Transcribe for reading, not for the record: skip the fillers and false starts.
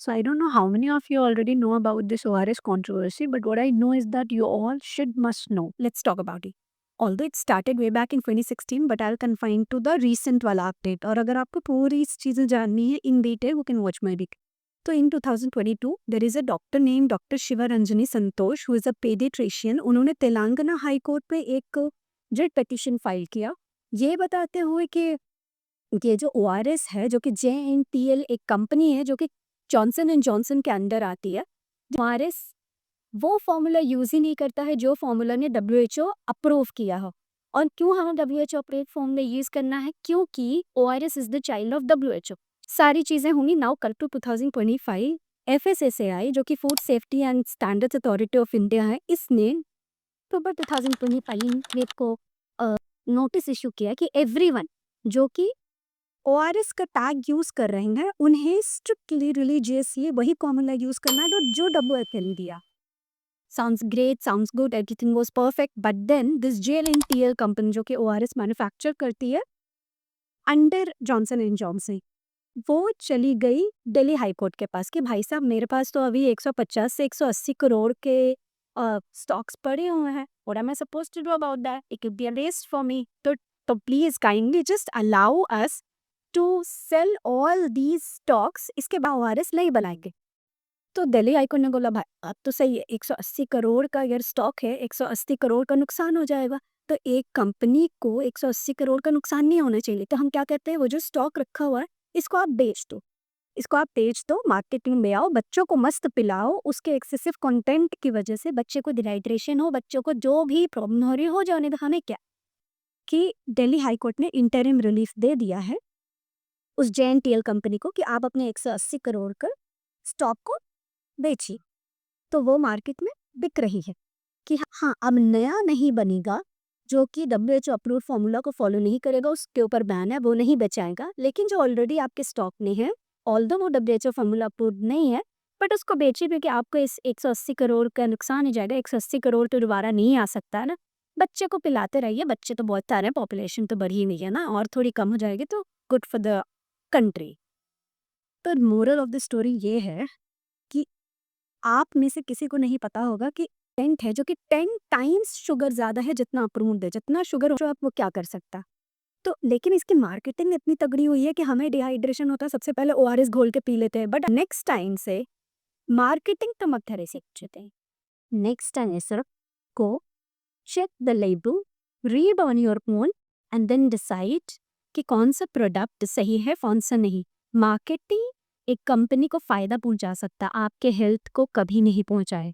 So I don't know how many of you already know about this ORS controversy, but what I know is that you all should must know. Let's talk about it. Although it started way back in 2016, but I'll confine to the recent वाला update. और अगर आपको पूरी इस चीज़ें जाननी है in detail, you can watch my video. So in 2022, there is a doctor named Dr. Shiva Ranjani Santosh, who is a pediatrician. उन्होंने तेलंगाना हाई कोर्ट पे एक जेट पिटिशन फाइल किया, ये बताते हुए कि ये जो ORS है, जो कि JNTL एक कंपनी है जो कि जॉनसन एंड जॉनसन के अंडर आती है। ORS वो फॉर्मूला यूज़ ही नहीं करता है जो फॉर्मूला ने WHO अप्रूव किया हो। और क्यों हमें WHO अप्रूव फॉर्मूला यूज़ करना है? क्योंकि ORS is the child of WHO। सारी चीज़ें होंगी नाउ कल टू 2025 FSSAI जो कि food safety and standards authority of India है, इसने अक्टूबर 2025 में को नोटिस इशू किया कि एवरीवन जो कि ORS का टैग यूज कर रहे हैं उन्हें स्ट्रिक्टली रिलीजियसली वही फॉर्मूला यूज करना है जो WHO दिया। Sounds great, sounds good, everything was perfect, but then this JLNTL company जो कि ORS मैन्युफैक्चर करती है अंडर जॉनसन एंड जॉनसन, वो चली गई दिल्ली हाई कोर्ट के पास कि भाई साहब मेरे पास तो अभी 150 से 180 करोड़ के स्टॉक्स पड़े हुए हैं। What am I suppose to do about that? It could be a waste for me. तो please kindly just allow us to sell all these stocks, इसके बाद ORS नहीं बनाएंगे। तो दिल्ली हाईकोर्ट ने बोला भाई अब तो सही है, 180 करोड़ का अगर स्टॉक है, 180 करोड़ का नुकसान हो जाएगा। तो एक कंपनी को 180 करोड़ का नुकसान नहीं होना चाहिए, तो हम क्या कहते हैं वो जो स्टॉक रखा हुआ है इसको आप बेच दो, इसको आप बेच दो, मार्केटिंग में आओ, बच्चों को मस्त पिलाओ, उसके एक्सेसिव कंटेंट की वजह से बच्चे को डिहाइड्रेशन हो, बच्चों को जो भी प्रॉब्लम हो रही हो जाने दो। हमें क्या कि दिल्ली हाई कोर्ट ने इंटरिम रिलीफ दे दिया है उस JNTL कंपनी को कि आप अपने 180 करोड़ का स्टॉक को बेचिए। तो वो मार्केट में बिक रही है कि हाँ अब नया नहीं बनेगा जो कि WHO अप्रूव फॉर्मूला को फॉलो नहीं करेगा, उसके ऊपर बैन है, वो नहीं बेचाएगा। लेकिन जो ऑलरेडी आपके स्टॉक में है, ऑल्दो वो WHO फॉर्मूला अप्रूव नहीं है, बट उसको बेचिए क्योंकि आपको इस 180 करोड़ का नुकसान हो जाएगा। 180 करोड़ तो दोबारा नहीं आ सकता है ना। बच्चे को पिलाते रहिए, बच्चे तो बहुत सारे हैं, पॉपुलेशन तो बढ़ी नहीं है ना, और थोड़ी कम हो जाएगी तो गुड फॉर द कंट्री। तो मोरल ऑफ द स्टोरी ये है कि आप में से किसी को नहीं पता होगा कि टेंट है जो कि 10 टाइम्स शुगर ज़्यादा है जितना अप्रूव्ड है, जितना शुगर हो आप वो क्या कर सकता। तो लेकिन इसकी मार्केटिंग इतनी तगड़ी हुई है कि हमें डिहाइड्रेशन होता है सबसे पहले ORS घोल के पी लेते हैं, बट नेक्स्ट टाइम से मार्केटिंग तो मत करे सीखते। नेक्स्ट टाइम सिर्फ को check the label, read on your own and then decide कि कौन सा प्रोडक्ट सही है कौन सा नहीं। मार्केटिंग एक कंपनी को फायदा पहुंचा सकता, आपके हेल्थ को कभी नहीं पहुंचाए।